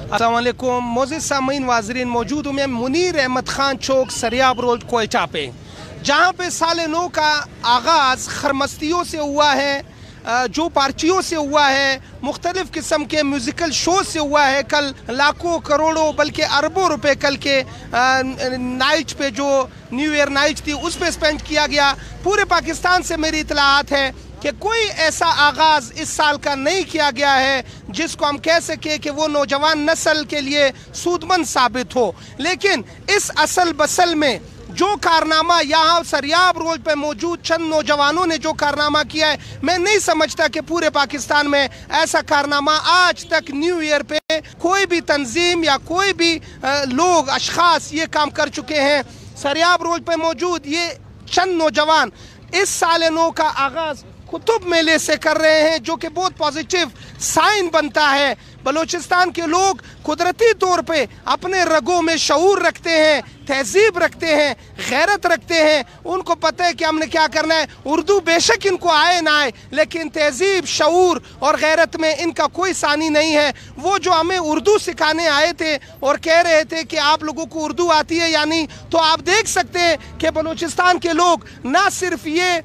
अस्सलाम वालेकुम मोज़िज़ सामीन वाज़रीन, मौजूद हूँ मैं मुनीर अहमद खान चौक सरियाब रोड कोयटा पे, जहाँ पे साल नौ का आगाज़ खरमस्तियों से हुआ है, जो पार्टियों से हुआ है, मुख्तलिफ़ किस्म के म्यूज़िकल शो से हुआ है। कल लाखों करोड़ों बल्कि अरबों रुपए कल के नाइट पे जो न्यू ईयर नाइट थी उस पे स्पेंड किया गया। पूरे पाकिस्तान से मेरी इत्तलाआत है कि कोई ऐसा आगाज़ इस साल का नहीं किया गया है जिसको हम कह सके कि वो नौजवान नस्ल के लिए सूदमंद साबित हो। लेकिन इस असल बसल में जो कारनामा यहाँ सरियाब रोड पे मौजूद चंद नौजवानों ने जो कारनामा किया है, मैं नहीं समझता कि पूरे पाकिस्तान में ऐसा कारनामा आज तक न्यू ईयर पे कोई भी तंजीम या कोई भी लोग अशखास ये काम कर चुके हैं। सरियाब रोड पे मौजूद ये चंद नौजवान इस साल नौ का आगाज़ कुतुब मेले से कर रहे हैं, जो कि बहुत पॉजिटिव साइन बनता है। बलूचिस्तान के लोग कुदरती तौर पे अपने रगों में शऊर रखते हैं, तहजीब रखते हैं, गैरत रखते हैं। उनको पता है कि हमने क्या करना है। उर्दू बेशक इनको आए ना आए, लेकिन तहजीब, शऊर और गैरत में इनका कोई सानी नहीं है। वो जो हमें उर्दू सिखाने आए थे और कह रहे थे कि आप लोगों को उर्दू आती है या नहीं, तो आप देख सकते हैं कि बलूचिस्तान के लोग ना सिर्फ ये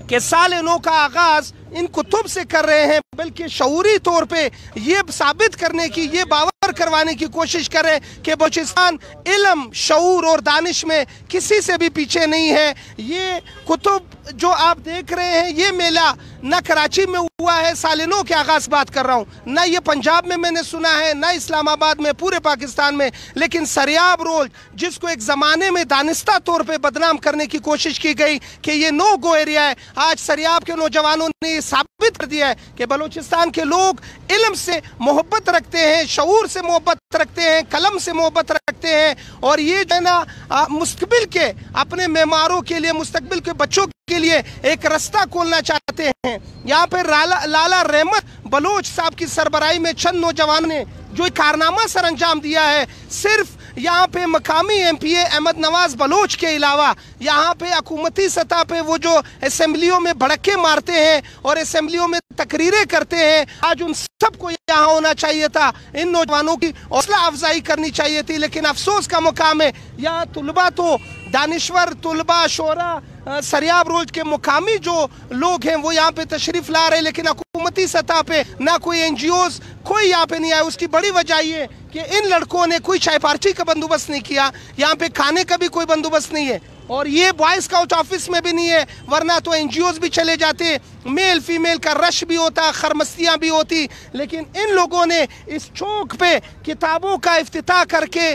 कि साल नौ का आगाज़ इन कुतुब से कर रहे हैं, बल्कि शऊरी तौर पे ये साबित करने की, ये बावर करवाने की कोशिश कर रहे हैं कि बलूचिस्तान इल्म, शऊर और दानिश में किसी से भी पीछे नहीं है। ये कुतुब जो आप देख रहे हैं, ये मेला ना कराची में हुआ है, साल नौ के आगाज़ बात कर रहा हूँ, ना ये पंजाब में मैंने सुना है, ना इस्लामाबाद में, पूरे पाकिस्तान में। लेकिन सरियाब रोड जिसको एक ज़माने में दानिस्ता तौर पे बदनाम करने की कोशिश की गई कि ये नो गो एरिया है, आज सरियाब के नौजवानों ने साबित कर दिया है कि बलूचिस्तान के लोग इल्म से मोहब्बत रखते हैं, शऊर से मोहब्बत रखते हैं, कलम से मोहब्बत रखते हैं। और ये जो है ना मुस्तकबिल के अपने मेहमारों के लिए, मुस्तकबिल के बच्चों के लिए एक रास्ता खोलना चाहते हैं। यहाँ पे लाला रहमत बलोच साहब की सरबराही में चंद नौजवान ने जो कारनामा सर अंजाम दिया है, सिर्फ यहाँ पे मकामी MPA अहमद नवाज बलोच के अलावा यहाँ पे हुकूमती सतह पे वो जो असेंबलियों में भड़के मारते हैं और असेंबलियों में तकरीरें करते हैं, आज उन सबको यहाँ होना चाहिए था। इन नौजवानों की हौसला अफजाई करनी चाहिए थी। लेकिन अफसोस का मुकाम है, यहाँ तुलबा तो दानिश्वर तुलबा शोरा सरियाब रोड के मुकामी जो लोग हैं वो यहाँ पे तशरीफ ला रहे हैं, लेकिन हुकूमती सतह पे ना कोई NGOs कोई यहाँ पे नहीं आया। उसकी बड़ी वजह ये कि इन लड़कों ने कोई चाय पार्टी का बंदोबस्त नहीं किया, यहाँ पे खाने का भी कोई बंदोबस्त नहीं है, और ये बॉय स्काउट ऑफिस में भी नहीं है, वरना तो NGOs भी चले जाते, मेल फीमेल का रश भी होता, खरमस्तियाँ भी होती। लेकिन इन लोगों ने इस चौक पे किताबों का इफ्तिताह करके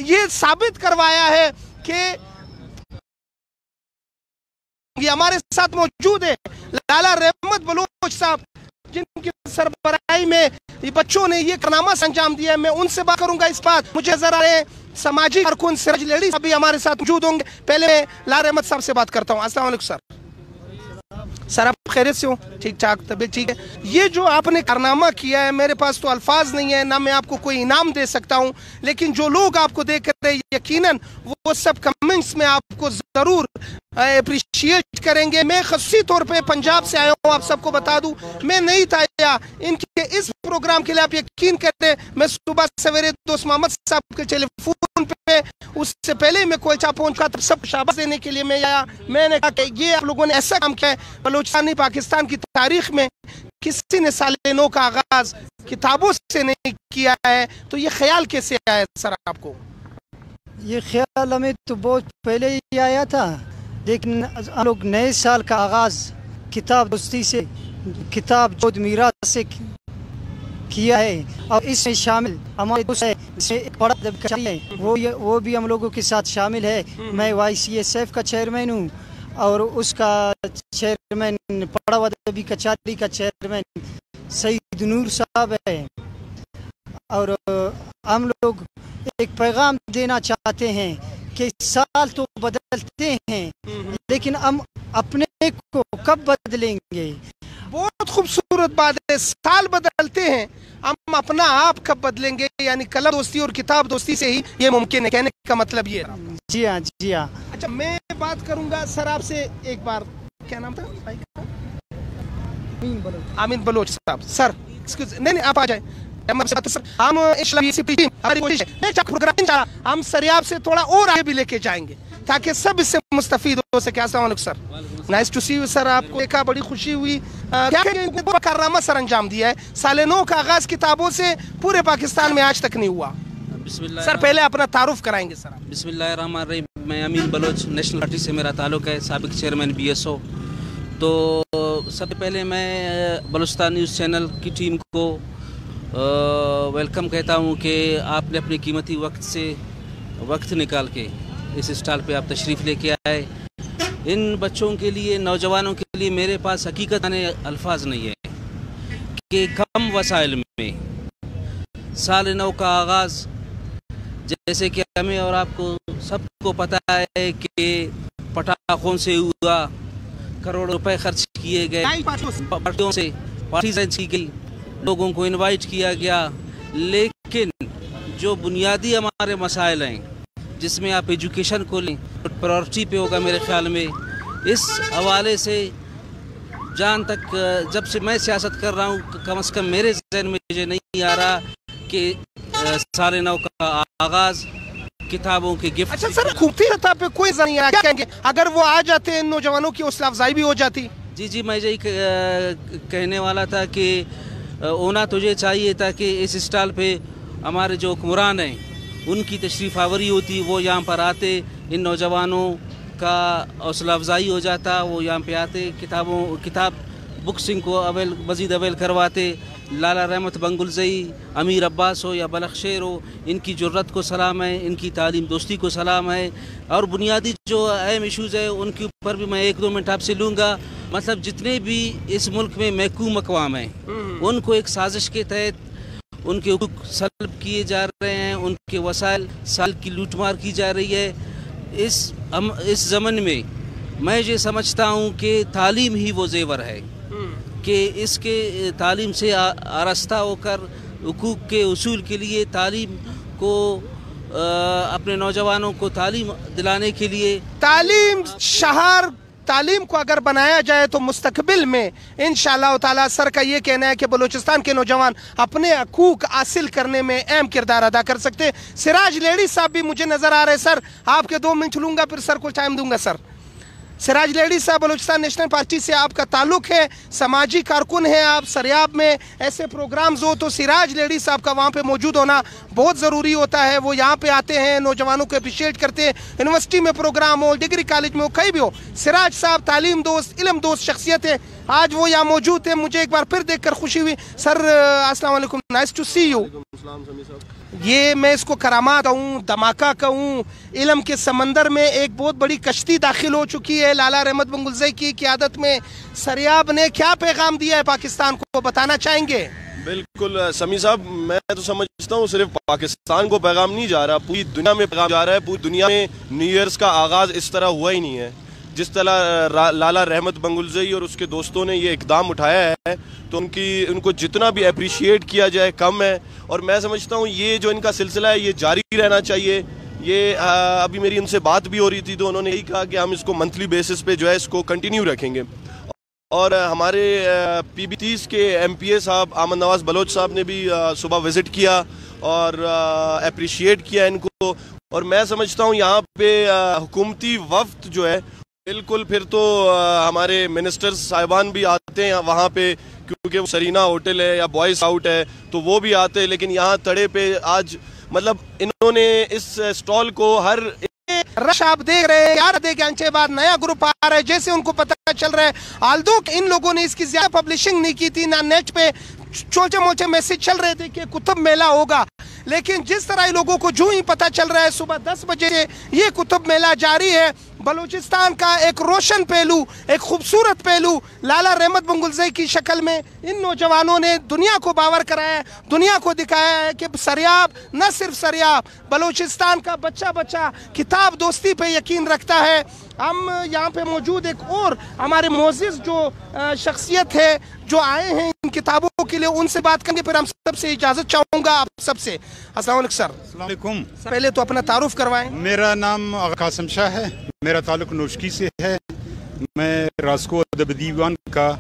ये साबित करवाया है कि ये हमारे साथ मौजूद है लाला रहमत बलोच साहब, जिनकी सरबराही में ये बच्चों ने ये कारनामा अंजाम दिया है। मैं उनसे बात करूंगा इस बात। मुझे नजर आ रहे हैं सामाजिक कारकुन सिराज लेडी साहब भी हमारे साथ मौजूद होंगे। पहले लाला रहमत साहब से बात करता हूँ। अस्सलाम वालेकुम सर, आप खैरियत से हो? ठीक ठाक, तबीयत ठीक है? ये जो आपने कारनामा किया है, मेरे पास तो अल्फाज नहीं है, ना मैं आपको कोई इनाम दे सकता हूँ, लेकिन जो लोग आपको देख रहे हैं यकीनन वो सब कमेंट्स में आपको ज़रूर अप्रिशिएट करेंगे। मैं ख़ासी तौर पे पंजाब से आया हूँ, आप सबको बता दूँ, मैं नहीं था या इनके इस प्रोग्राम के लिए आप यकीन करें, मैं सुबह सवेरे दोस्त मोहम्मद साहब के टेलीफोन पे, उससे पहले मैं कोयटा पहुंचा, तब सब शाबाश देने के लिए मैं आया। मैंने कहा कि ये आप लोगों ने ऐसा काम किया है, बलूचिस्तानी पाकिस्तान की तारीख में किसी ने साल नौ का आगाज़ किताबों से नहीं किया है, तो ये ख्याल कैसे आया सर आपको? ये ख्याल हमें तो बहुत पहले ही आया था, लेकिन हम लोग नए साल का आगाज़ किताब दोस्ती से, किताब जोद मीरास से किया है। और इसमें शामिल हमारे दोस्त है, इसमें एक बड़ा कचहरी है, वो भी हम लोगों के साथ शामिल है। मैं YCSF का चेयरमैन हूँ और उसका चेयरमैन बड़ा अदबी कचहरी का चेयरमैन सईद नूर साहब है। और हम लोग एक पैगाम देना चाहते हैं कि साल तो बदलते हैं, लेकिन हम अपने को कब बदलेंगे? बहुत खूबसूरत बात है, साल बदलते हैं, हम अपना आप कब बदलेंगे? यानी कलम दोस्ती और किताब दोस्ती से ही ये मुमकिन है, कहने का मतलब ये है। जी हाँ, जी हाँ। अच्छा, मैं बात करूंगा सर आपसे एक बार, क्या नाम था भाई? आमीन बलोच साहब। सर एक्सक्यूज, नहीं आप आ जाए। ہم ہم سریاب سے تھوڑا اور آگے بھی لے کے جائیں گے تاکہ سب اس سے مستفید ہو سکے. السلام علیکم sir, nice to see you sir. آپ کو دیکھا بڑی خوشی ہوئی. کارنامہ سر انجام دیا ہے. سال نو کا آغاز کتابوں سے پورے پاکستان میں آج تک نہیں ہوا. بسم اللہ سر پہلے اپنا تعارف کرائیں گے سر. بسم اللہ الرحمن الرحیم. میں امین بلوچ, نیشنل پارٹی سے میرا تعلق ہے, سابق چیئرمین BSO. تو سب سے پہلے میں بلوچستان نیوز چینل کی ٹیم کو ویلکم کہتا ہوں کہ آپ نے اپنے قیمتی وقت سے وقت نکال کے اس اسٹال پہ آپ تشریف لے کے آئے. ان بچوں کے لیے, نوجوانوں کے لیے میرے پاس حقیقت الفاظ نہیں ہے کہ کم وسائل میں سال نو کا آغاز, جیسے کہ ہمیں اور آپ کو سب کو پتہ ہے کہ پٹاخوں سے ہوا, کروڑوں روپے خرچ کیے گئے, پارٹیوں سے پارٹی چینج کی گئی, لوگوں کو انوائٹ کیا گیا, لیکن جو بنیادی ہمارے مسائل ہیں جس میں آپ ایجوکیشن کو لیں, پرائورٹی پہ ہوگا میرے خیال میں. اس حوالے سے جہاں تک جب سے میں سیاست کر رہا ہوں, کم از کم میرے ذہن میں مجھے نہیں آ رہا کہ سال نو کا آغاز کتابوں کے گفٹ. اچھا سر, خوبصورتی سطح پہ کوئی نہیں آ کہیں گے اگر وہ آ جاتے ہیں نوجوانوں کی حوصلہ افزائی بھی ہو جاتی. جی میں یہی کہنے والا تھا کہ ہونا تجھے چاہیے تھا کہ اس اسٹال پہ ہمارے جو حکمران ہیں ان کی تشریف آوری ہوتی, وہ یہاں پر آتے, ان نوجوانوں کا حوصلہ افزائی ہو جاتا, وہ یہاں پہ آتے, کتاب بکسنگ کو مزید اویل کرواتے. لالا رحمت بنگلزئی, امیر عباس ہو یا بلخ شیر ہو, ان کی جرت کو سلام ہے, ان کی تعلیم دوستی کو سلام ہے. اور بنیادی جو اہم ایشوز ہیں ان کے اوپر بھی میں 1-2 منٹ آپ سے لوں گا. مطلب جتنے بھی اس ملک میں محکوم اقوام ہیں ان کو ایک سازش کے تحت ان کے حقوق سلب کیے جا رہے ہیں, ان کے وسائل سال کی لوٹ مار کی جا رہی ہے. اس زمن میں میں یہ سمجھتا ہوں کہ تعلیم ہی وہ زیور ہے کہ اس کے تعلیم سے آراستہ ہو کر حقوق کے اصول کے لیے تعلیم کو اپنے نوجوانوں کو تعلیم دلانے کے لیے تعلیم شہر تعلیم کو اگر بنایا جائے تو مستقبل میں انشاءاللہ تعالی سر کا یہ کہنا ہے کہ بلوچستان کے نوجوان اپنے حقوق حاصل کرنے میں اہم کردار ادا کر سکتے. سراج لیڈی صاحب بھی مجھے نظر آ رہے. سر آپ کے 2 منٹ لوں گا پھر سر کو ٹائم دوں گا. سر سراج لیڈی صاحب, بلوچستان نیشنل پارٹی سے آپ کا تعلق ہے, سماجی کارکن ہیں آپ. سریاب میں ایسے پروگرامز ہو تو سراج لیڈی صاحب کا وہاں پہ موجود ہونا بہت ضروری ہوتا ہے. وہ یہاں پہ آتے ہیں, نوجوانوں کو اپریشیٹ کرتے ہیں, یونیورسٹی میں پروگرام ہو, ڈگری کالج میں ہو, کہیں بھی ہو. سراج صاحب تعلیم دوست, علم دوست شخصیت ہے, آج وہ یہاں موجود ہیں. مجھے ایک بار پھر دیکھ کر خوشی ہوئی. سر السلام علیکم, نائس ٹو سی یو. یہ میں اس کو کرامات کہوں, دھماکہ کہوں, علم کے سمندر میں ایک بہت بڑی کشتی داخل ہو چکی ہے. لالا رحمت بنگلزئی کی قیادت میں سریاب نے کیا پیغام دیا ہے پاکستان کو, بتانا چاہیں گے؟ بالکل سمیع صاحب, میں تو سمجھتا ہوں صرف پاکستان کو پیغام نہیں جا رہا, پوری دنیا میں پیغام جا رہا ہے. پوری دنیا میں نیو ایئرز کا آغاز اس طرح ہوا ہی نہیں ہے. جس طرح لالا رحمت بنگلزئی اور اس کے دوستوں نے یہ اقدام اٹھایا ہے تو ان کو جتنا بھی اپریشیٹ کیا جائے کم ہے. اور میں سمجھتا ہوں یہ جو ان کا سلسلہ ہے یہ جاری رہنا چاہیے. یہ ابھی میری ان سے بات بھی ہو رہی تھی تو انہوں نے یہی کہا کہ ہم اس کو منتھلی بیسس پہ جو ہے اس کو کنٹینیو رکھیں گے. اور ہمارے PB30 کے MPA صاحب احمد نواز بلوچ صاحب نے بھی صبح وزٹ کیا اور اپریشیٹ کیا ان کو. اور میں سمجھتا ہوں یہاں پہ حکومتی وفد جو ہے بالکل, پھر تو ہمارے منسٹر صاحبان بھی آتے ہیں وہاں پہ کیونکہ وہ سرینا ہوٹل ہے یا بوائز آؤٹ ہے تو وہ بھی آتے ہیں. لیکن یہاں تڑے پہ آج مطلب انہوں نے اس سٹال کو ہر رش آپ دیکھ رہے ہیں, 11 گھنٹے بعد نیا گروپ آ رہا ہے. جیسے ان کو پتہ چل رہا ہے, آلدو ان لوگوں نے اس کی زیادہ پبلشنگ نہیں کی تھی, نہ نیٹ پہ چھوٹے موٹے میسج چل رہے تھے کہ کتب میلہ ہوگا. لیکن جس طرح لوگوں کو جو ہی پتہ چل رہا ہے صبح 10 بجے سے یہ کتب میلہ جاری ہے. بلوچستان کا ایک روشن پہلو, ایک خوبصورت پہلو لالا رحمت بنگلزئی کی شکل میں ان نوجوانوں نے دنیا کو باور کرایا ہے, دنیا کو دکھایا ہے کہ سریاب, نہ صرف سریاب, بلوچستان کا بچہ کتاب دوستی پہ یقین رکھتا ہے. ہم یہاں پہ موجود ایک اور ہمارے معزز جو شخصیت ہے جو آئے ہیں ان کتابوں کے لیے, ان سے بات کریں گے. پھر ہم سب سے اجازت چاہوں گا آپ سب سے. السلام علیکم سر. السلام علیکم. پہلے تو اپنا تعارف کروائیں. میرا نام آغا قاسم شاہ ہے, میرا تعلق نوشکی سے ہے. میں راسکو ادب دیوان کا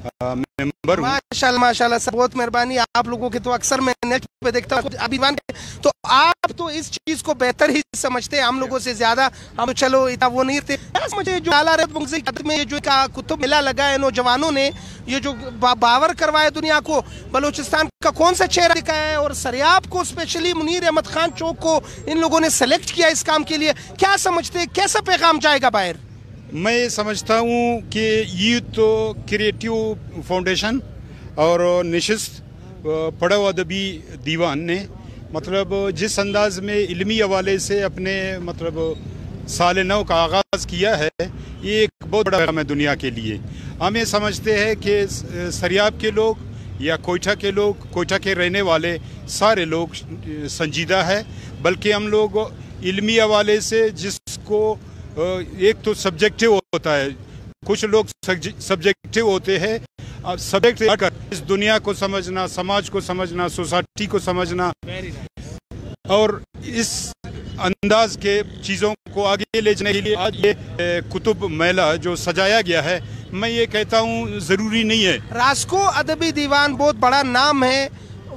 मेंबर हूँ। माशाल्लाह माशाल्लाह सर, बहुत मेहरबानी। आप लोगों के तो अक्सर मैं नेट पे देखता हूँ अभिमान, तो आप तो इस चीज को बेहतर ही समझते हैं हम लोगों से ज्यादा। हम तो चलो इतना वो नहीं थे। मुझे जो लाला रहमत बंगुज़ई की याद में ये जो का कुतुब मेला लगा है, नौजवानों ने ये जो बावर करवाया दुनिया को, बलूचिस्तान का कौन सा चेहरा दिखाया है, और सरियाब को स्पेशली मुनीर अहमद खान चौक को इन लोगों ने सेलेक्ट किया इस काम के लिए, क्या समझते हैं कैसा पैगाम जाएगा बाहर? मैं ये समझता हूँ कि यूथ क्रिएटिव फाउंडेशन और नशिस्त पढ़ो अदबी दीवान ने मतलब जिस अंदाज में इल्मी हवाले से अपने मतलब साल नौ का आगाज़ किया है, ये एक बहुत बड़ा पैगाम है दुनिया के लिए। हम ये समझते हैं कि सरियाब के लोग या कोयटा के लोग, कोयटा के रहने वाले सारे लोग संजीदा है, बल्कि हम लोग इल्मी हवाले से जिसको एक तो सब्जेक्टिव होता है, कुछ लोग सब्जेक्टिव होते हैं, सब्जेक्ट इस दुनिया को समझना, समाज को समझना, सोसाइटी को समझना और इस अंदाज के चीज़ों को आगे ले जाने के लिए आज ये कुतुब मेला जो सजाया गया है, मैं ये कहता हूँ ज़रूरी नहीं है। रास्को अदबी दीवान बहुत बड़ा नाम है,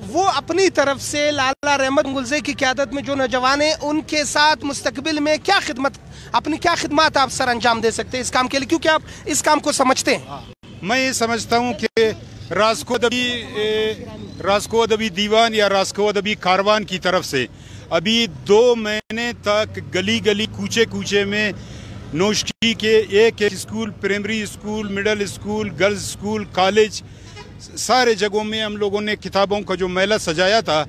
वो अपनी तरफ से लाला रहमत बंगुज़ई की क़यादत में जो नौजवान हैं उनके साथ मुस्तकबिल में क्या खिदमत आप सर अंजाम दे सकते हैं इस काम के लिए, क्योंकि आप इस काम को समझते हैं? मैं ये समझता हूँ कि रास्को अदबी दीवान या रास्को अदबी कारवान की तरफ से अभी 2 महीने तक गली गली कूचे कूचे में नौशकी के एक school, primary school, middle school, girls school, college, सारे जगहों में हम लोगों ने किताबों का जो मेला सजाया था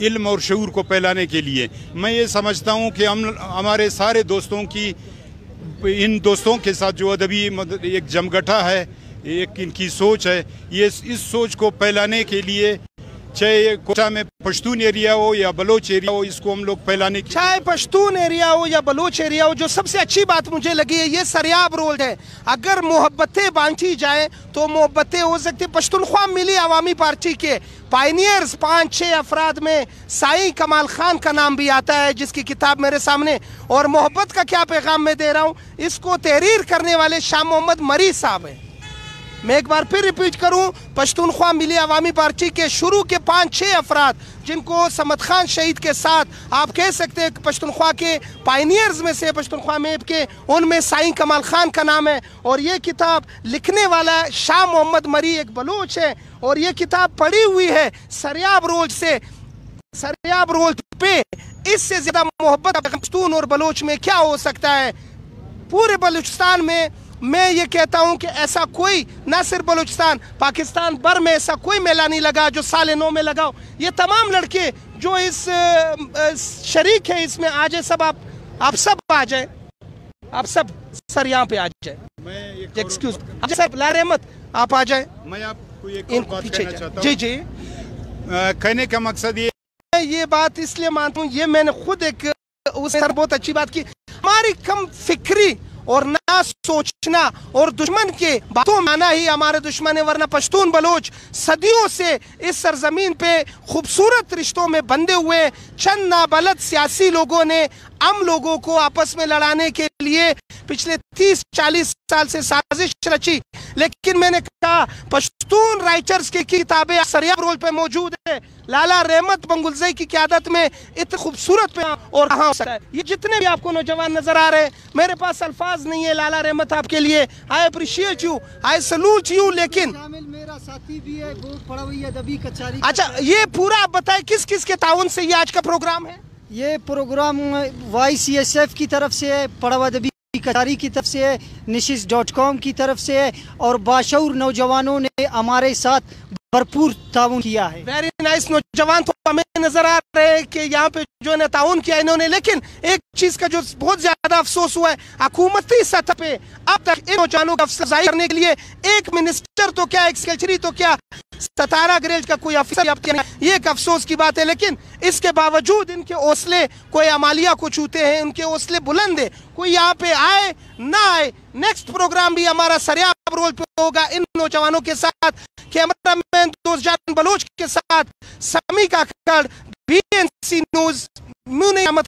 इल्म और शऊर को फैलाने के लिए। मैं ये समझता हूँ कि हम हमारे सारे दोस्तों की, इन दोस्तों के साथ जो अदबी एक जमगठा है, एक इनकी सोच है, ये इस सोच को फैलाने के लिए चाहे कोटा में पश्तून एरिया हो या बलोच एरिया हो, इसको हम लोग फैलाने की, चाहे पश्तून एरिया हो या बलोच एरिया हो, जो सबसे अच्छी बात मुझे लगी है ये सरियाब रोल है। अगर मोहब्बतें बांटी जाए तो मोहब्बतें हो सकती। पश्तूनख्वा मिली अवामी पार्टी के पायनियर्स 5-6 अफराद में साईं कमाल खान का नाम भी आता है, जिसकी किताब मेरे सामने, और मोहब्बत का क्या पैगाम मैं दे रहा हूँ, इसको तहरीर करने वाले शाह मोहम्मद मरी साहब हैं। मैं एक बार फिर रिपीट करूं, पश्तूनख्वा मिली अवामी पार्टी के शुरू के 5-6 अफराद, जिनको समद खान शहीद के साथ आप कह सकते हैं पश्तूनख्वा के पायनियर्स में से, पश्तूनख्वा में के, उनमें साईं कमाल खान का नाम है। और ये किताब लिखने वाला शाह मोहम्मद मरी एक बलूच है, और ये किताब पढ़ी हुई है सरियाब रोल से, सरियाब रोल पे। इससे ज्यादा मोहब्बत पश्तून और बलूच में क्या हो सकता है? पूरे बलूचिस्तान में मैं ये कहता हूं कि ऐसा कोई, ना सिर्फ बलूचिस्तान, पाकिस्तान भर में ऐसा कोई मेला नहीं लगा जो साल 9 में लगाओ। ये तमाम लड़के जो इस शरीक है इसमें आ जाए, सब आप सब आ जाए, आप सब सर यहाँ पे आ जाए। एक्सक्यूज सर, लाला रहमत आप आ जाए। मैं आपको एक बात कहना चाहता हूँ। जी कहने का मकसद ये बात इसलिए मानता हूँ, ये मैंने खुद एक उस सर बहुत अच्छी बात की, हमारी कम फिक्री और ना सोचना और दुश्मन के बातों में आना ही हमारे दुश्मन है, वरना पश्तून बलोच सदियों से इस सरजमीन पे खूबसूरत रिश्तों में बंधे हुए चंद नाबलद सियासी लोगों ने हम लोगों को आपस में लड़ाने के लिए पिछले 30-40 साल से साजिश रची। लेकिन मैंने कहा पश्तून राइटर्स की किताबें सरियाब रोल पे मौजूद है, लाला रहमत बंगुज़ई की क़यादत में इतने खूबसूरत पे और कहाँ हो सकता है। ये जितने भी आपको नौजवान नजर आ रहे हैं, मेरे पास अल्फाज नहीं है लाला रहमत आपके लिए। I appreciate you, I salute you. लेकिन मेरा साथी भी है, बहुत पढ़ा हुई अदबी कचहरी। अच्छा, ये पूरा आप बताएं किस किस के ताउन से ये आज का प्रोग्राम है? ये प्रोग्राम YCSF की तरफ से है, पढ़ा हुआ अदबी कचहरी की तरफ से है, nishis.com की तरफ से है, और बाशऊर नौजवानों ने हमारे साथ भरपूर ताउन किया है। Very nice. नौजवान तो हमें नजर आ रहे हैं कि यहाँ पे जो है ताउन किया इन्होंने, लेकिन एक चीज का जो बहुत ज्यादा अफसोस हुआ है, हुकूमती सतह पे अब तक इन नौजवानों का अफसरसाई करने के लिए एक मिनिस्टर तो क्या, एक सेक्रेटरी तो क्या, 17 ग्रेड का कोई अफसर अब क्या, ये एक अफसोस की बात है। लेकिन इसके बावजूद इनके हौसले कोई अमालिया को छूते हैं, उनके हौसले बुलंद है। कोई यहाँ पे आए ना आए, नेक्स्ट प्रोग्राम भी हमारा सरियाब रोल पे होगा इन नौजवानों के साथ। कैमरामैन दोस्तजान बलोच के साथ समी काकड़, BNC न्यूज़, मुनीर अहमद